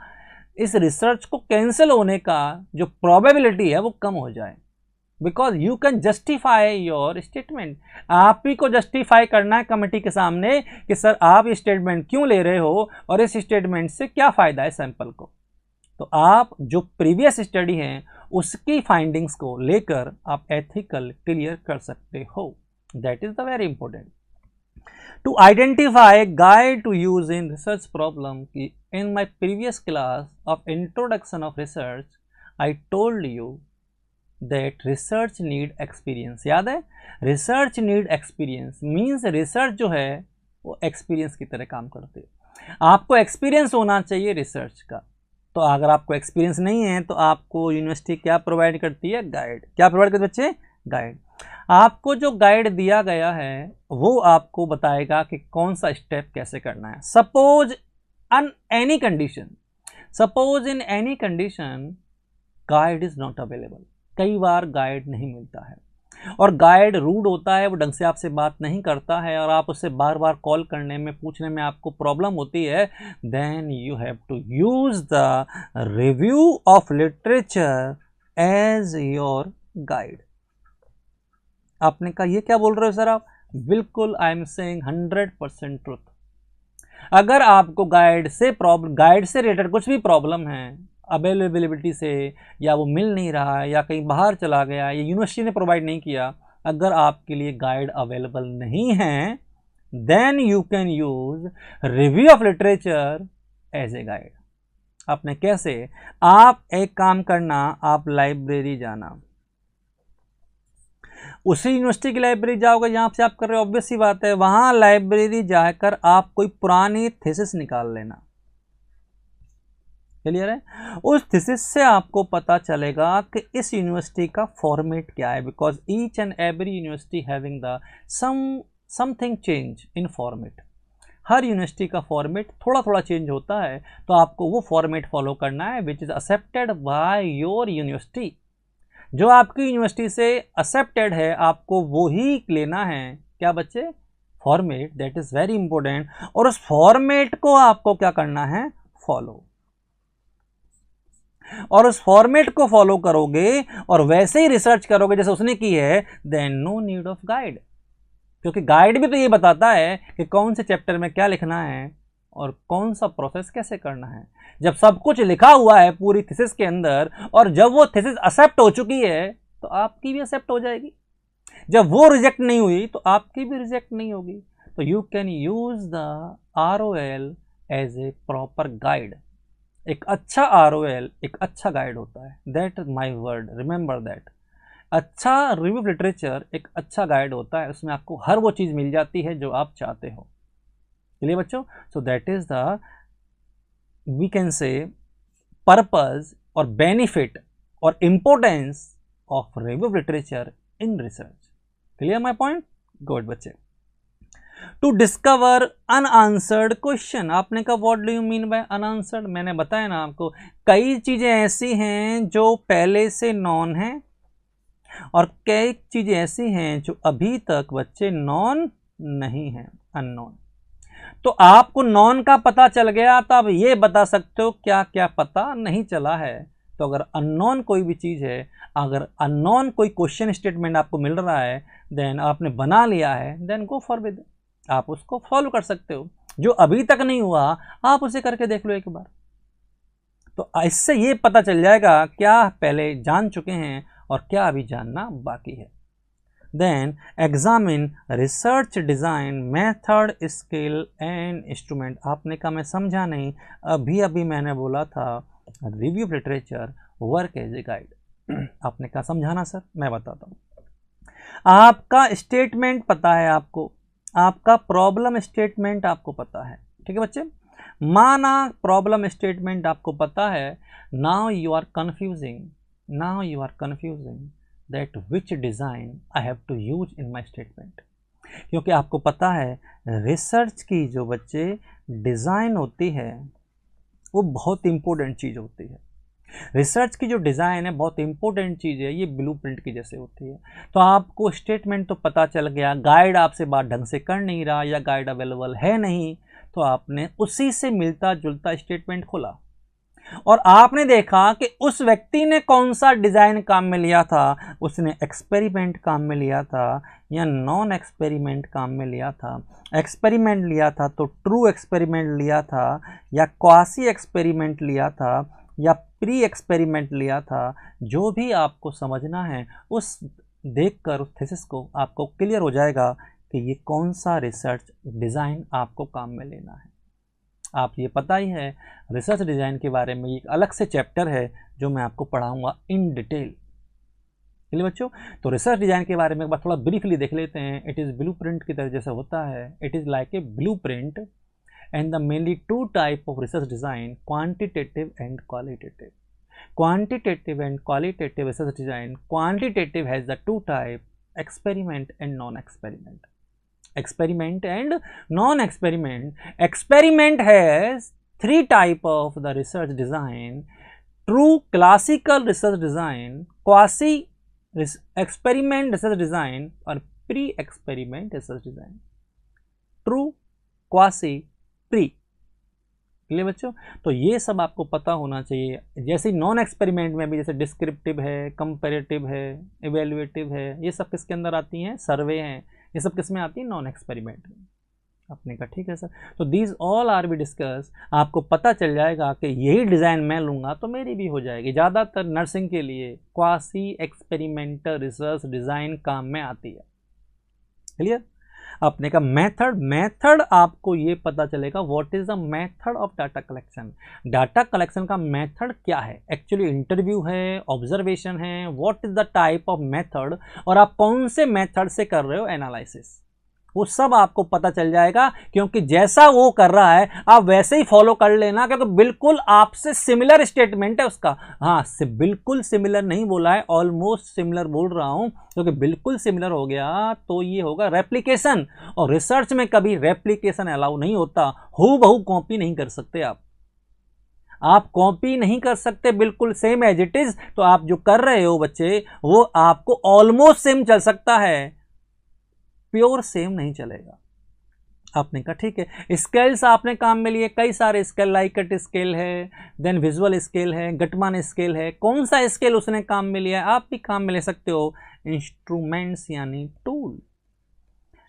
इस रिसर्च को कैंसिल होने का जो प्रोबेबिलिटी है वो कम हो जाए। Because you can justify your statement. आप ही को जस्टिफाई करना है कमेटी के सामने कि सर आप स्टेटमेंट क्यों ले रहे हो और इस स्टेटमेंट से क्या फ़ायदा है सैंपल को। तो आप जो प्रीवियस स्टडी है उसकी फाइंडिंग्स को लेकर आप एथिकल क्लियर कर सकते हो। That is the very important to identify guide to use in research problem. In my previous class of introduction of research I told you that research need experience. याद है? Research need experience means research जो है वो एक्सपीरियंस की तरह काम करती है। आपको एक्सपीरियंस होना चाहिए रिसर्च का। तो अगर आपको एक्सपीरियंस नहीं है तो आपको यूनिवर्सिटी क्या प्रोवाइड करती है? गाइड। क्या प्रोवाइड करती है बच्चे? गाइड। आपको जो गाइड दिया गया है वो आपको बताएगा कि कौन सा स्टेप कैसे करना है। Suppose in any condition guide is not available. कई बार गाइड नहीं मिलता है और गाइड रूड होता है, वो ढंग से आपसे बात नहीं करता है और आप उससे बार बार कॉल करने में, पूछने में आपको प्रॉब्लम होती है। Then you have to use the review of literature as your guide. आपने कहा ये क्या बोल रहे हो सर आप? बिल्कुल, आई एम सेइंग 100% ट्रुथ। अगर आपको गाइड से रिलेटेड कुछ भी प्रॉब्लम है, अवेलेबिलिटी से, या वो मिल नहीं रहा है, या कहीं बाहर चला गया, या यूनिवर्सिटी ने प्रोवाइड नहीं किया, अगर आपके लिए गाइड अवेलेबल नहीं है, then you can use review of literature as a guide. आपने कैसे? आप एक काम करना, आप लाइब्रेरी जाना, उसी यूनिवर्सिटी की लाइब्रेरी जाओगे जहाँ से आप कर रहे हो, ऑब्वियस सी बात है, वहाँ लाइब्रेरी जाकर आप कोई पुरानी थीसिस निकाल लेना। क्लियर है? उस थीसिस से आपको पता चलेगा कि इस यूनिवर्सिटी का फॉर्मेट क्या है, because each and every university having the some something change in format. हर यूनिवर्सिटी का फॉर्मेट थोड़ा थोड़ा चेंज होता है, तो आपको वो फॉर्मेट फॉलो करना है which is accepted by your university. जो आपकी यूनिवर्सिटी से एक्सेप्टेड है आपको वो ही लेना है। क्या बच्चे? Format, that is very important. और उस फॉर्मेट को आपको क्या करना है? फॉलो। और उस फॉर्मेट को फॉलो करोगे और वैसे ही रिसर्च करोगे जैसे उसने की है, then no need of guide. क्योंकि गाइड भी तो ये बताता है कि कौन से चैप्टर में क्या लिखना है और कौन सा प्रोसेस कैसे करना है। जब सब कुछ लिखा हुआ है पूरी थीसिस के अंदर, और जब वो थीसिस एक्सेप्ट हो चुकी है तो आपकी भी एक्सेप्ट हो जाएगी। जब वो रिजेक्ट नहीं हुई तो आपकी भी रिजेक्ट नहीं होगी। तो you can use the ROL as a proper guide. एक अच्छा ROL एक अच्छा गाइड होता है। That is my word, remember that. अच्छा रिव्यू लिटरेचर एक अच्छा गाइड होता है, उसमें आपको हर वो चीज़ मिल जाती है जो आप चाहते हो। चलिए बच्चों, so that is the we can say purpose और बेनिफिट और importance of review literature in research. Clear my point? Good बच्चे। टू डिस्कवर अनआंसर्ड क्वेश्चन, आपने कहा what do you mean by unanswered? मैंने बताया ना आपको, कई चीजें ऐसी हैं जो पहले से नॉन है और कई चीजें ऐसी हैं जो अभी तक बच्चे नॉन नहीं है, अननोन। तो आपको नॉन का पता चल गया तो आप ये बता सकते हो क्या क्या पता नहीं चला है। तो अगर अननोन कोई भी चीज़ है, अगर अननोन कोई क्वेश्चन स्टेटमेंट आपको मिल रहा है, देन आपने बना लिया है, देन गो फॉर विद, आप उसको फॉलो कर सकते हो। जो अभी तक नहीं हुआ आप उसे करके देख लो एक बार। तो इससे ये पता चल जाएगा क्या पहले जान चुके हैं और क्या अभी जानना बाकी है। Then examine research design method skill and instrument. आपने कहा मैं समझा नहीं, अभी अभी मैंने बोला था review literature work as a guide. आपने कहा समझाना सर, मैं बताता हूँ। आपका स्टेटमेंट पता है आपको, आपका प्रॉब्लम स्टेटमेंट आपको पता है, ठीक है बच्चे। माना प्रॉब्लम स्टेटमेंट आपको पता है, now you are confusing that which design I have to use in my statement. क्योंकि आपको पता है रिसर्च की जो बच्चे डिज़ाइन होती है वो बहुत इंपॉर्टेंट चीज़ होती है। रिसर्च की जो डिज़ाइन है बहुत इंपॉर्टेंट चीज़ है, ये ब्लूप्रिंट की जैसे होती है। तो आपको स्टेटमेंट तो पता चल गया, गाइड आपसे बात ढंग से कर नहीं रहा या गाइड अवेलेबल है नहीं, तो आपने उसी से मिलता जुलता स्टेटमेंट खोला और आपने देखा कि उस व्यक्ति ने कौन सा डिज़ाइन काम में लिया था। उसने एक्सपेरिमेंट काम में लिया था या नॉन एक्सपेरिमेंट काम में लिया था। एक्सपेरिमेंट लिया था तो ट्रू एक्सपेरिमेंट लिया था या क्वासी एक्सपेरिमेंट लिया था या प्री एक्सपेरिमेंट लिया था। जो भी आपको समझना है उस देखकर उस थीसिस को आपको क्लियर हो जाएगा कि ये कौन सा रिसर्च डिज़ाइन आपको काम में लेना है। आप ये पता ही है रिसर्च डिज़ाइन के बारे में एक अलग से चैप्टर है जो मैं आपको पढ़ाऊंगा इन डिटेल। चलिए बच्चों, तो रिसर्च डिज़ाइन के बारे में एक बार थोड़ा ब्रीफली देख लेते हैं। इट इज़ ब्लूप्रिंट की तरह जैसे होता है, it is like a blueprint and the mainly two type of research design, quantitative and qualitative. Quantitative and qualitative research design. Quantitative has the two type, experiment and non-experiment. Experiment and non-experiment. Experiment has three type of the research design: true classical research design, quasi experiment research design और pre-experiment research design. True, quasi, pre. Clear बच्चों? तो ये सब आपको पता होना चाहिए। जैसे नॉन एक्सपेरिमेंट में भी जैसे डिस्क्रिप्टिव है, कंपैरेटिव है, इवेल्युएटिव है, ये सब किसके अंदर आती हैं? सर्वे हैं। ये सब किस में आती है? नॉन एक्सपेरिमेंट में। आपने कहा ठीक है सर, तो these all R be discuss. आपको पता चल जाएगा कि यही डिज़ाइन मैं लूँगा तो मेरी भी हो जाएगी। ज़्यादातर नर्सिंग के लिए क्वासी एक्सपेरिमेंटल रिसर्च डिज़ाइन काम में आती है। क्लियर? आपने कहा मेथड आपको ये पता चलेगा what is the method of data collection. Data collection का मेथड क्या है? एक्चुअली इंटरव्यू है, ऑब्जर्वेशन है, what is the type of method और आप कौन से मेथड से कर रहे हो एनालिसिस। वो सब आपको पता चल जाएगा, क्योंकि जैसा वो कर रहा है आप वैसे ही फॉलो कर लेना, क्योंकि बिल्कुल आपसे सिमिलर स्टेटमेंट है उसका। हाँ, बिल्कुल सिमिलर नहीं बोला है, ऑलमोस्ट सिमिलर बोल रहा हूं, क्योंकि बिल्कुल सिमिलर हो गया तो ये होगा रेप्लिकेशन, और रिसर्च में कभी रेप्लिकेशन अलाउ नहीं होता। हूबहू कॉपी नहीं कर सकते आप कॉपी नहीं कर सकते बिल्कुल सेम एज इट इज। तो आप जो कर रहे हो बच्चे, वो आपको ऑलमोस्ट सेम चल सकता है, प्योर सेम नहीं चलेगा। आपने कहा ठीक है। स्केल्स आपने काम में लिए, कई सारे स्केल, लाइकट स्केल है, देन विजुअल स्केल है, गटमान स्केल है। कौन सा स्केल उसने काम में लिया है, आप भी काम में ले सकते हो। इंस्ट्रूमेंट्स यानी टूल,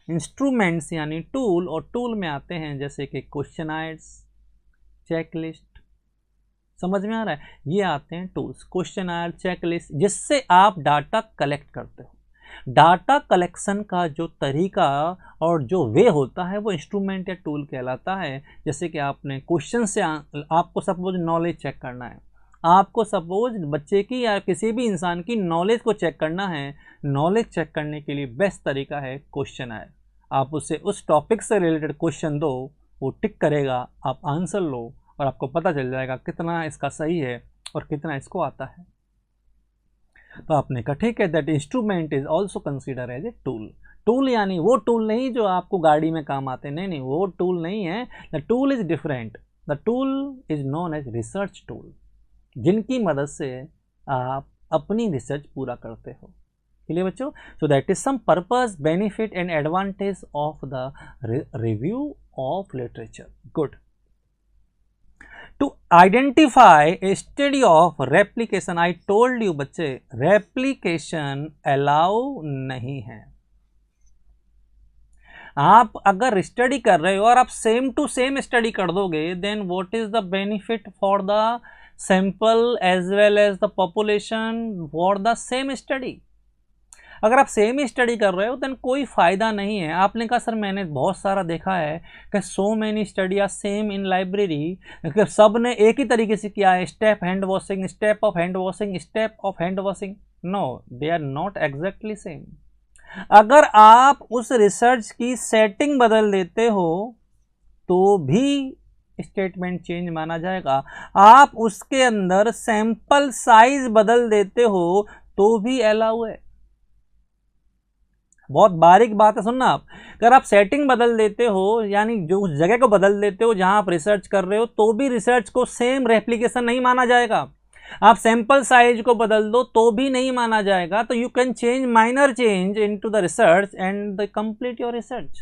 इंस्ट्रूमेंट्स यानी टूल, और टूल में आते हैं जैसे कि क्वेश्चनायर्स, चेकलिस्ट, समझ में आ रहा है, ये आते हैं टूल्स, क्वेश्चनायर, चेकलिस्ट, जिससे आप डाटा कलेक्ट करते हो। डाटा कलेक्शन का जो तरीका और जो वे होता है वो इंस्ट्रूमेंट या टूल कहलाता है। जैसे कि आपने क्वेश्चन से आपको सपोज नॉलेज चेक करना है, आपको सपोज बच्चे की या किसी भी इंसान की नॉलेज को चेक करना है। नॉलेज चेक करने के लिए बेस्ट तरीका है क्वेश्चनायर। आप उसे उस टॉपिक से रिलेटेड क्वेश्चन दो, वो टिक करेगा, आप आंसर लो, और आपको पता चल जाएगा कितना इसका सही है और कितना इसको आता है। तो आपने कहा ठीक है, that instrument is also consider as a tool. Tool यानी वो टूल नहीं जो आपको गाड़ी में काम आते, नहीं, वो टूल नहीं है। The tool is different. The tool is known as research tool, जिनकी मदद से आप अपनी रिसर्च पूरा करते हो। क्लियर बच्चों? So that is some purpose, benefit and advantage of the review of literature. Good. To identify a study of replication, I told you बच्चे replication allow नहीं है। आप अगर स्टडी कर रहे हो और आप सेम टू सेम स्टडी कर दोगे, then what is the benefit for the sample as well as the population for the same study. अगर आप सेम ही स्टडी कर रहे हो देन कोई फ़ायदा नहीं है। आपने कहा सर मैंने बहुत सारा देखा है कि so many study are same in library, सब ने एक ही तरीके से किया है, step hand washing, step of hand washing, step of hand washing. No, they are not exactly same. अगर आप उस रिसर्च की सेटिंग बदल देते हो तो भी स्टेटमेंट चेंज माना जाएगा। आप उसके अंदर सैंपल साइज बदल देते हो तो भी अलाउ है। बहुत बारीक बात है, सुनना आप। अगर आप सेटिंग बदल देते हो, यानी जो उस जगह को बदल देते हो जहां आप रिसर्च कर रहे हो, तो भी रिसर्च को सेम रेप्लिकेशन नहीं माना जाएगा। आप सैंपल साइज को बदल दो तो भी नहीं माना जाएगा। तो you can change minor change into the research and the complete your research,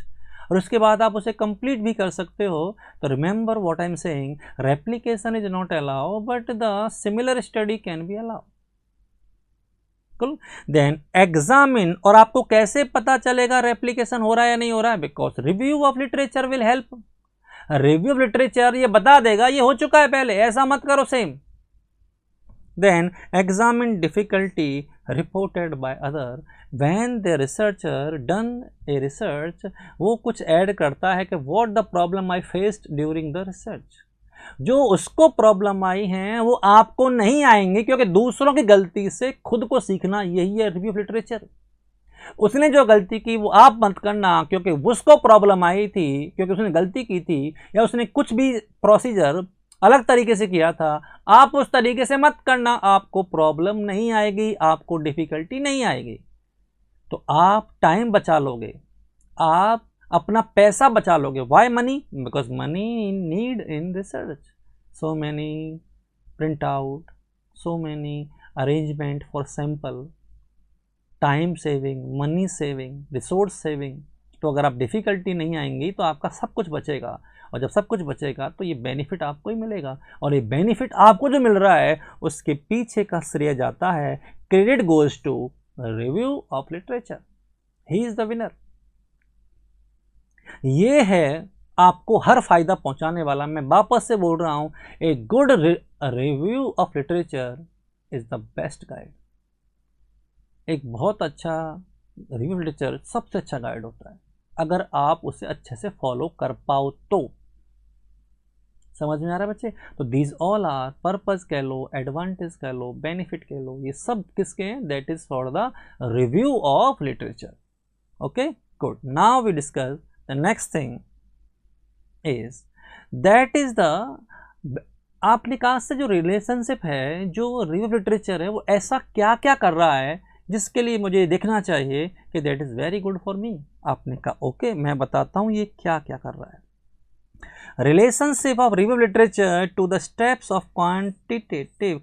और उसके बाद आप उसे कंप्लीट भी कर सकते हो। तो remember what I am saying, replication is not allow but the similar study can be allow. Then examine, और आपको कैसे पता चलेगा रेप्लिकेशन हो रहा है या नहीं हो रहा है? Because review of literature will help. Review of literature ये बता देगा ये हो चुका है पहले, ऐसा मत करो same. Then examine difficulty reported by other, when the researcher done a research, वो कुछ ऐड करता है कि what the problem I faced during the research. जो उसको प्रॉब्लम आई हैं वो आपको नहीं आएंगे, क्योंकि दूसरों की गलती से खुद को सीखना, यही है रिव्यू ऑफ लिटरेचर। उसने जो गलती की वो आप मत करना, क्योंकि उसको प्रॉब्लम आई थी, क्योंकि उसने गलती की थी या उसने कुछ भी प्रोसीजर अलग तरीके से किया था, आप उस तरीके से मत करना। आपको प्रॉब्लम नहीं आएगी, आपको डिफिकल्टी नहीं आएगी, तो आप टाइम बचा लोगे, आप अपना पैसा बचा लोगे। Why money? Because money need in research, so many print out, so many arrangement for sample, time saving, money saving, resource saving. तो अगर आप डिफ़िकल्टी नहीं आएंगी तो आपका सब कुछ बचेगा, और जब सब कुछ बचेगा तो ये बेनिफिट आपको ही मिलेगा। और ये बेनिफिट आपको जो मिल रहा है उसके पीछे का श्रेय जाता है, credit goes to review of literature, he is the winner. ये है आपको हर फायदा पहुंचाने वाला। मैं वापस से बोल रहा हूं, a good review of literature is the best guide. एक बहुत अच्छा रिव्यू ऑफ लिटरेचर सबसे अच्छा गाइड होता है, अगर आप उसे अच्छे से फॉलो कर पाओ तो। समझ में आ रहा है बच्चे? तो दीज ऑल आर, पर्पस कह लो, एडवांटेज कह लो, बेनिफिट कह लो, ये सब किसके हैं? That is for the review of literature. Okay, Good. Now we discuss the next thing is that is the आपने कहा से जो रिलेशनशिप है, जो रिव्यू ऑफ लिटरेचर है, वो ऐसा क्या क्या कर रहा है जिसके लिए मुझे देखना चाहिए कि that is very good for me. आपने कहा ओके, मैं बताता हूँ ये क्या क्या कर रहा है। Relationship of review of literature to the steps of quantitative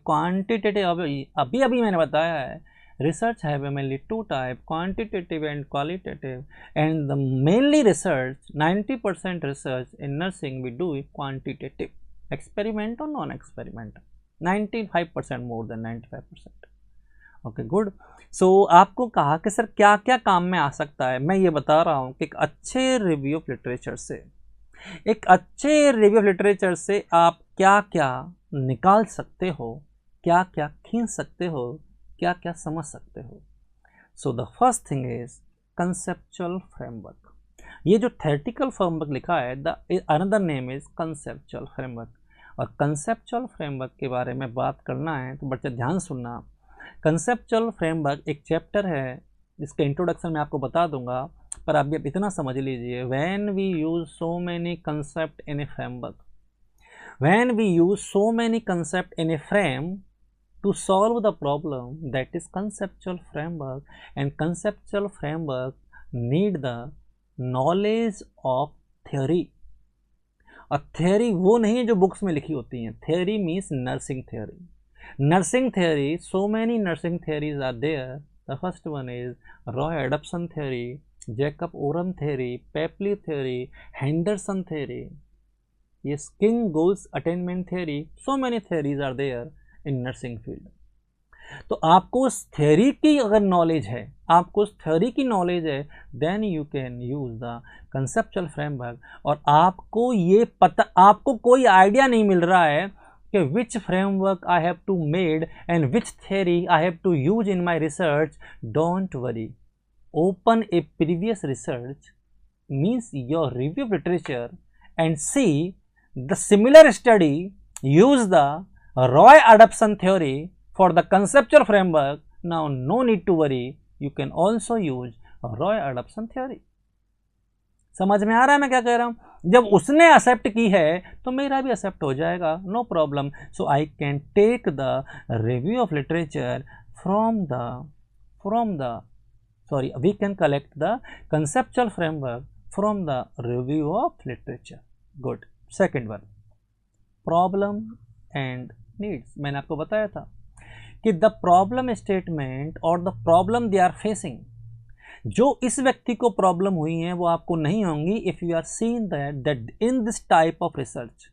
अभी मैंने बताया है research have mainly two type, quantitative and qualitative, and the mainly research 90% research in nursing we do quantitative, experiment or non-experiment, 95% more than 95%. Okay, good. So आपको कहा कि सर क्या क्या काम में आ सकता है, मैं ये बता रहा हूँ कि एक अच्छे रिव्यू ऑफ लिटरेचर से आप क्या क्या निकाल सकते हो, क्या क्या खींच सकते हो, क्या क्या समझ सकते हो। So the first thing is conceptual framework. ये जो थेरेटिकल फ्रेमवर्क लिखा है, the another name is conceptual framework. और कंसेप्चुअल फ्रेमवर्क के बारे में बात करना है तो बच्चे ध्यान सुनना। कंसेप्चुअल फ्रेमवर्क एक चैप्टर है जिसके इंट्रोडक्शन मैं आपको बता दूंगा, पर आप इतना समझ लीजिए, when we use so many concept in a framework, when we use so many concept in a frame to solve the problem, that is conceptual framework, and conceptual framework need the knowledge of theory। और theory वो नहीं है जो बुक्स में लिखी होती हैं, theory means nursing theory, so many nursing theories are there। The first one is Roy Adapson theory, Jacob Oram theory, Papley theory, Henderson theory, yes, King goals attainment theory, so many theories are there in nursing field. तो आपको उस थ्योरी की अगर नॉलेज है, then you can use the conceptual framework. और आपको ये पता, आपको कोई आइडिया नहीं मिल रहा है कि which framework I have to made and which theory I have to use in my research, don't worry, open a previous research means your review of literature and see the similar study, use the Roy Adapson theory for the conceptual framework. Now no need to worry, you can also use Roy Adapson theory। समझ में आ रहा है मैं क्या कह रहा हूँ? जब उसने एक्सेप्ट की है तो मेरा भी एक्सेप्ट हो जाएगा, no problem. So I can take the review of literature we can collect the conceptual framework from the review of literature। Good। Second one, problem and needs। मैंने आपको बताया था कि द प्रॉब्लम स्टेटमेंट और the problem they are facing, जो इस व्यक्ति को प्रॉब्लम हुई है वो आपको नहीं होंगी if you are seen that in this type of research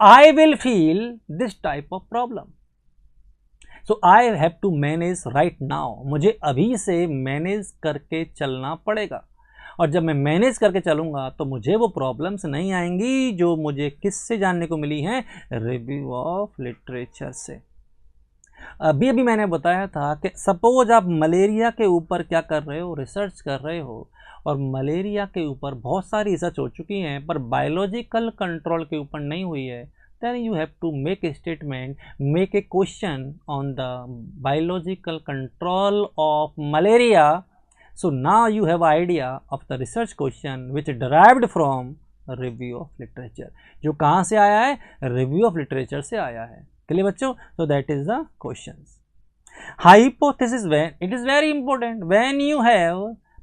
I will feel this type of problem, so I have to manage right now. मुझे अभी से मैनेज करके चलना पड़ेगा, और जब मैं मैनेज करके चलूँगा तो मुझे वो प्रॉब्लम्स नहीं आएंगी जो मुझे किससे जानने को मिली हैं, रिव्यू ऑफ लिटरेचर से। अभी मैंने बताया था कि सपोज आप मलेरिया के ऊपर क्या कर रहे हो, रिसर्च कर रहे हो, और मलेरिया के ऊपर बहुत सारी रिसर्च हो चुकी हैं पर बायोलॉजिकल कंट्रोल के ऊपर नहीं हुई है, then you have to make a statement, make a question on the biological control of malaria। So now you have idea of the research question which derived from review of literature, जो कहाँ से आया है, review of literature से आया है। क्लियर बच्चों? So that is the questions। Hypothesis, when it is very important, when you have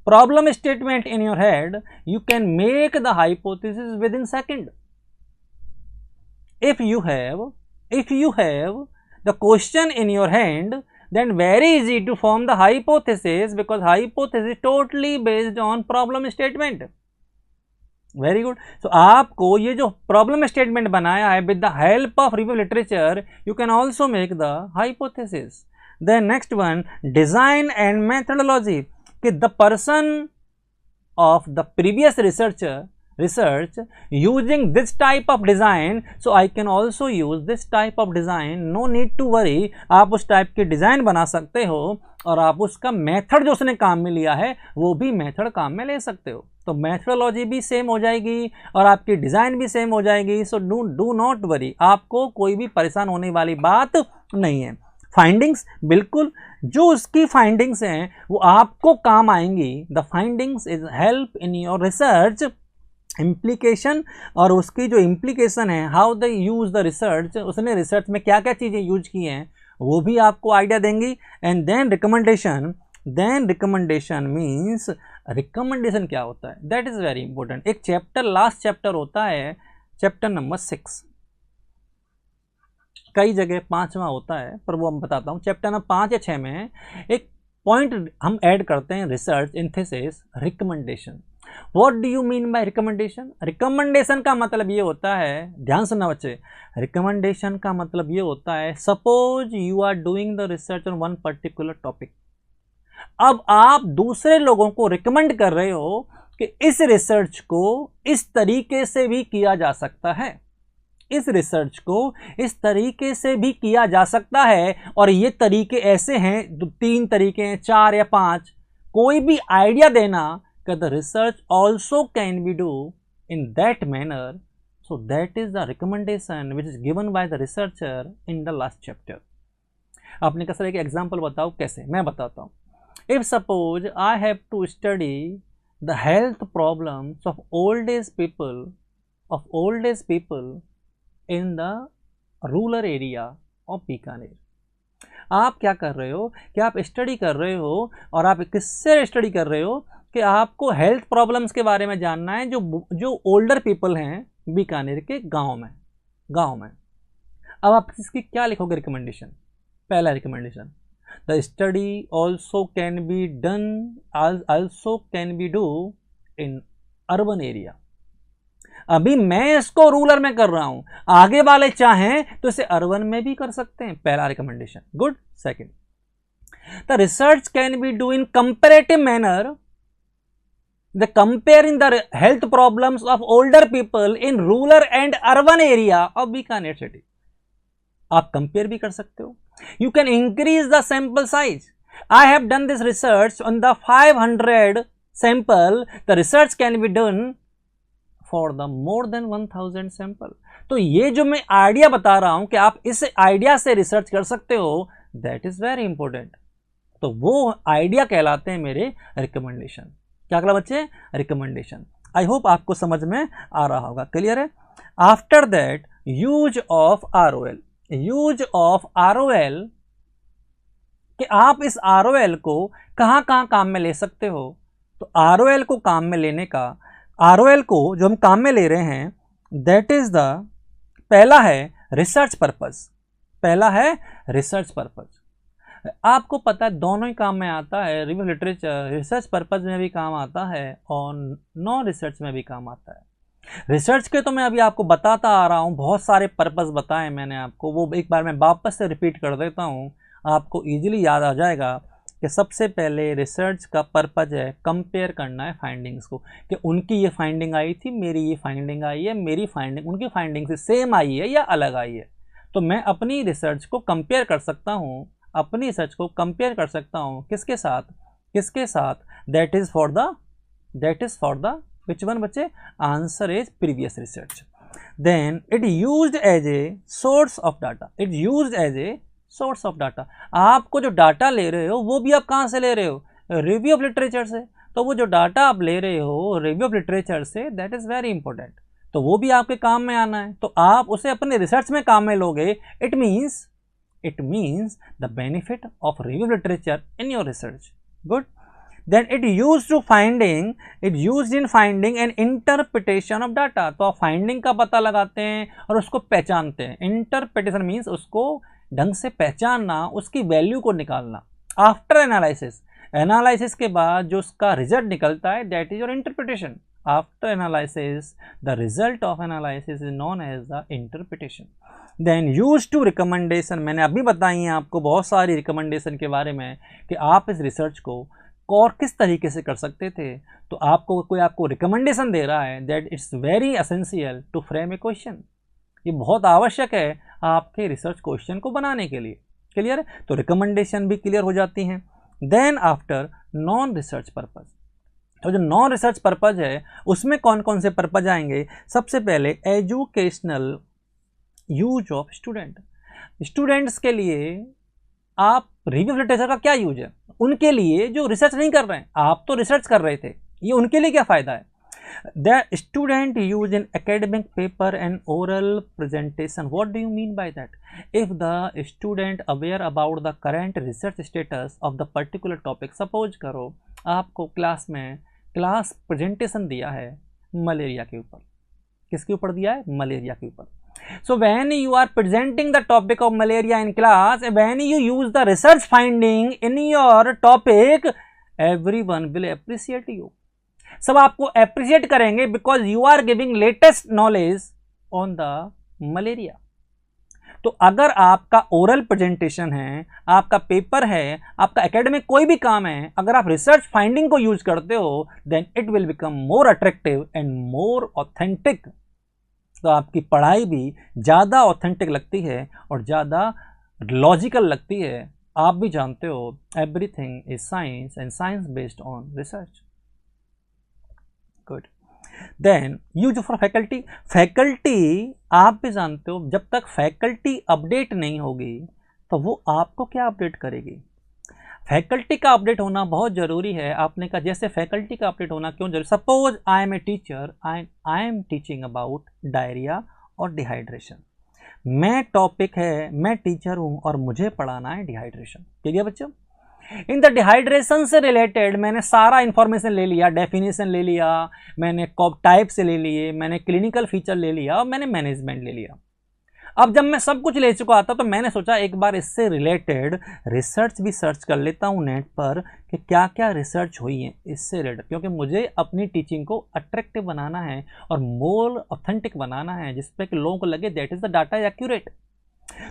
problem statement in your head, you can make the hypothesis within second। If you have the question in your hand, then very easy to form the hypothesis, because hypothesis is totally based on problem statement। Very good. So आपको ये जो प्रॉब्लम स्टेटमेंट बनाया है with the help of review literature, you can also make the hypothesis. Then next one, design and methodology, कि the person of the previous research using this type of design, so I can also use this type of design, no need to worry। आप उस टाइप के डिज़ाइन बना सकते हो और आप उसका मेथड जो उसने काम में लिया है वो भी मेथड काम में ले सकते हो। तो मेथोडोलॉजी भी सेम हो जाएगी और आपकी डिज़ाइन भी सेम हो जाएगी। सो डू नॉट वरी, आपको कोई भी परेशान होने वाली बात नहीं है। फाइंडिंग्स, बिल्कुल जो उसकी फाइंडिंग्स हैं वो आपको काम आएंगी। The findings is help in your research implication, और उसकी जो इम्प्लीकेशन है, how they use the research, उसने रिसर्च में क्या क्या चीज़ें यूज की हैं वो भी आपको आइडिया देंगी। And then recommendation means recommendation क्या होता है, दैट इज़ वेरी इंपॉर्टेंट। एक चैप्टर, लास्ट चैप्टर होता है चैप्टर नंबर 6, कई जगह 5वां होता है पर वो मैं बताता हूँ। चैप्टर नंबर 5 या 6 में एक पॉइंट हम ऐड करते हैं, research in thesis recommendation. What do you mean by recommendation? Recommendation का मतलब ये होता है, ध्यान सुनना बच्चे, रिकमेंडेशन का मतलब ये होता है, suppose you are doing the research on one particular topic. अब आप दूसरे लोगों को रिकमेंड कर रहे हो कि इस रिसर्च को इस तरीके से भी किया जा सकता है, इस रिसर्च को इस तरीके से भी किया जा सकता है, और ये तरीके ऐसे हैं, 3 तरीके हैं, 4 या 5, कोई भी आइडिया देना कि the research also can be do in that manner. So that is the recommendation which is given by the researcher in the last chapter. आपने कहा सर एक एग्जाम्पल बताओ, कैसे? मैं बताता हूँ। If suppose I have to study the health problems of old age people in the rural area of Bikaner. आप क्या कर रहे हो कि आप स्टडी कर रहे हो, और आप किससे स्टडी कर रहे हो कि आपको हेल्थ प्रॉब्लम्स के बारे में जानना है जो ओल्डर पीपल हैं बीकानेर के गांव में। अब आप इसकी क्या लिखोगे रिकमेंडेशन? पहला recommendation, the study also can be do in urban area. अभी मैं इसको रूरल में कर रहा हूं, आगे वाले चाहें तो इसे अर्बन में भी कर सकते हैं। पहला recommendation, good. Second, the research can be do in comparative manner, the comparing the health problems of older people in rural and urban area of Bikaner city. आप कंपेयर भी कर सकते हो। You can increase the sample size. I have done this research on the 500 sample, the research can be done for the more than 1000 sample. तो ये जो मैं आइडिया बता रहा हूं कि आप इस आइडिया से रिसर्च कर सकते हो, दैट इज वेरी इंपॉर्टेंट। तो वो आइडिया कहलाते हैं मेरे रिकमेंडेशन। क्या कहला बच्चे? रिकमेंडेशन। आई होप आपको समझ में आ रहा होगा, क्लियर है। After that, use of ROL। Use of ROL कि आप इस ROL को कहां कहां काम में ले सकते हो। तो ROL को काम में लेने का, ROL को जो हम काम में ले रहे हैं, दैट इज द, पहला है रिसर्च पर्पस। पहला है रिसर्च पर्पस। आपको पता है दोनों ही काम में आता है, रिव्यू लिटरेचर रिसर्च पर्पस में भी काम आता है और नॉन रिसर्च में भी काम आता है। रिसर्च के तो मैं अभी आपको बताता आ रहा हूँ, बहुत सारे पर्पस बताए मैंने आपको, वो एक बार मैं वापस से रिपीट कर देता हूँ, आपको इजीली याद आ जाएगा कि सबसे पहले रिसर्च का पर्पज है कंपेयर करना है फाइंडिंग्स को, कि उनकी ये फाइंडिंग आई थी, मेरी ये फाइंडिंग आई है, मेरी फाइंडिंग उनकी फाइंडिंग से सेम आई है या अलग आई है। तो मैं अपनी रिसर्च को कंपेयर कर सकता हूँ, अपनी रिसर्च को कंपेयर कर सकता हूँ किसके साथ? That is for the which one बच्चे? Answer is previous research. Then it used as a source of data. आपको जो डाटा ले रहे हो वो भी आप कहाँ से ले रहे हो? रिव्यू ऑफ लिटरेचर से। तो वो जो डाटा आप ले रहे हो रिव्यू ऑफ लिटरेचर से, दैट इज वेरी इंपॉर्टेंट। तो वो भी आपके काम में आना है, तो आप उसे अपने रिसर्च में काम में लोगे। It means the benefit of review literature in your research. Good. Then it used in finding and interpretation of data. तो आप फाइंडिंग का पता लगाते हैं और उसको पहचानते हैं। इंटरप्रिटेशन मीन्स उसको ढंग से पहचानना, उसकी वैल्यू को निकालना। आफ्टर एनालिसिस के बाद जो उसका रिजल्ट निकलता है, that is your interpretation. After analysis, the result of analysis is known as the interpretation. Then use to recommendation, मैंने अभी बताई है आपको बहुत सारी रिकमेंडेशन के बारे में कि आप इस रिसर्च को और किस तरीके से कर सकते थे। तो कोई आपको रिकमेंडेशन दे रहा है, that it's very essential to frame a question. ये बहुत आवश्यक है आपके रिसर्च क्वेश्चन को बनाने के लिए। क्लियर है? तो रिकमेंडेशन भी क्लियर हो जाती हैं। Then after non research purpose, तो जो नॉन रिसर्च पर्पज है उसमें कौन कौन से पर्पज आएंगे? सबसे पहले एजुकेशनल यूज ऑफ स्टूडेंट्स के लिए आप रिव्यू ऑफ लिटरेचर का क्या यूज है? उनके लिए जो रिसर्च नहीं कर रहे हैं, आप तो रिसर्च कर रहे थे, ये उनके लिए क्या फ़ायदा है? The student use in academic paper and oral presentation. What do you mean by that? If the student aware about the current research status of the particular topic, suppose करो आपको क्लास में क्लास प्रेजेंटेशन दिया है मलेरिया के ऊपर, किसके ऊपर दिया है? मलेरिया के ऊपर. So when you are presenting the topic of malaria in class, when you use the research finding in your topic, everyone will appreciate you. सब आपको अप्रिशिएट करेंगे because you are giving latest knowledge on the malaria. तो अगर आपका ओरल प्रेजेंटेशन है, आपका पेपर है, आपका एकेडमिक कोई भी काम है, अगर आप रिसर्च फाइंडिंग को यूज करते हो, then it will become more attractive and more authentic. तो आपकी पढ़ाई भी ज़्यादा ऑथेंटिक लगती है और ज़्यादा लॉजिकल लगती है. आप भी जानते हो everything is science and science based on research. Good. Then use for faculty. Faculty आप भी जानते हो जब तक फैकल्टी अपडेट नहीं होगी तो वो आपको क्या अपडेट करेगी? फैकल्टी का अपडेट होना बहुत ज़रूरी है. आपने कहा जैसे फैकल्टी का अपडेट होना क्यों जरूरी? Suppose I am a teacher, I am teaching about diarrhoea और डिहाइड्रेशन. मैं टॉपिक है, मैं टीचर हूँ और मुझे पढ़ाना है डिहाइड्रेशन. ठीक है बच्चों. इन द डिहाइड्रेशन से रिलेटेड मैंने सारा इंफॉर्मेशन ले लिया, डेफिनेशन ले लिया, मैंने टाइप से ले लिए, मैंने क्लिनिकल फीचर ले लिया और मैंने मैनेजमेंट ले लिया. अब जब मैं सब कुछ ले चुका था तो मैंने सोचा एक बार इससे रिलेटेड रिसर्च भी सर्च कर लेता हूँ नेट पर कि क्या क्या रिसर्च हुई है इससे रिलेटेड, क्योंकि मुझे अपनी टीचिंग को अट्रैक्टिव बनाना है और मोर ऑथेंटिक बनाना है जिसपे कि लोगों को लगे that is the data accurate.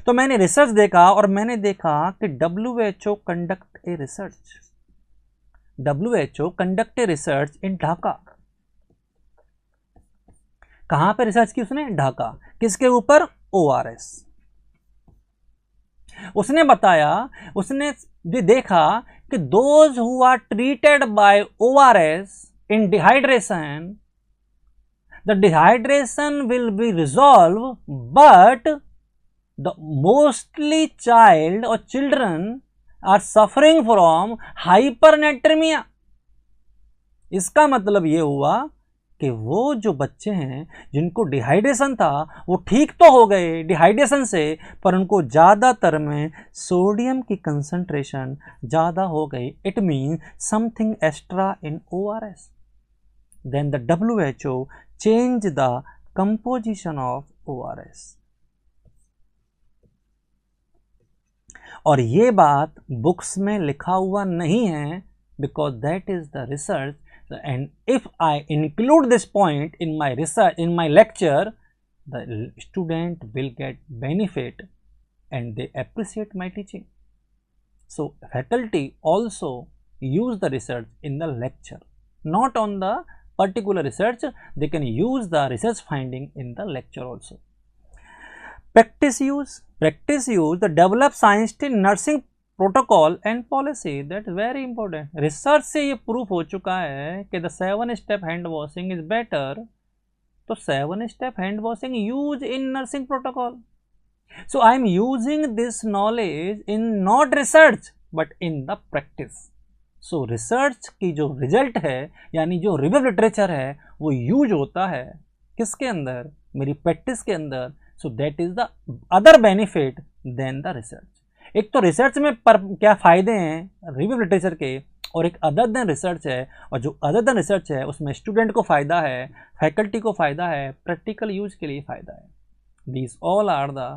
तो मैंने रिसर्च देखा और मैंने देखा कि WHO conduct a research. WHO conduct a research इन ढाका. कहां पे रिसर्च की उसने? ढाका. किसके ऊपर? ORS. उसने बताया, उसने देखा कि those who are treated by ORS in dehydration, the dehydration will be resolve but the mostly child or children are suffering from hypernatremia. इसका मतलब ये हुआ कि वो जो बच्चे हैं जिनको डिहाइड्रेशन था वो ठीक तो हो गए डिहाइड्रेशन से, पर उनको ज़्यादातर में सोडियम की कंसंट्रेशन ज़्यादा हो गई. It means something extra in ORS. Then the WHO change the composition of ORS. और ये बात बुक्स में लिखा हुआ नहीं है because that is the research. And if I include this point in my research, in my lecture, the student will get benefit and they appreciate my teaching. So faculty also use the research in the lecture, not on the particular research. They can use the research finding in the lecture also. Practice use the develop science in nursing protocol and policy. That is very important. Research से ये proof हो चुका है कि the 7-step hand washing is better. तो 7-step hand washing use in nursing protocol. So I am using this knowledge in not research but in the practice. So research की जो result है यानी जो रिव्यू लिटरेचर है वो यूज होता है किसके अंदर? मेरी प्रैक्टिस के अंदर. So that is the other benefit than the research. एक तो रिसर्च में क्या फ़ायदे हैं रिव्यू लिटरेचर के, और एक अदर देन रिसर्च है, और जो अदर देन रिसर्च है उसमें स्टूडेंट को फ़ायदा है, फैकल्टी को फ़ायदा है, प्रैक्टिकल यूज के लिए फ़ायदा है. These all are the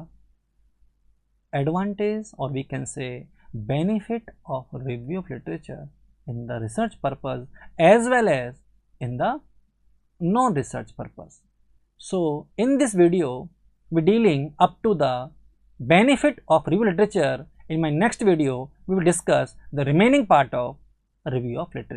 advantage or we can say benefit of review of literature in the research purpose as well as in the non-research purpose. So in this video we dealing up to the benefit of review literature. In my next video we will discuss the remaining part of review of literature.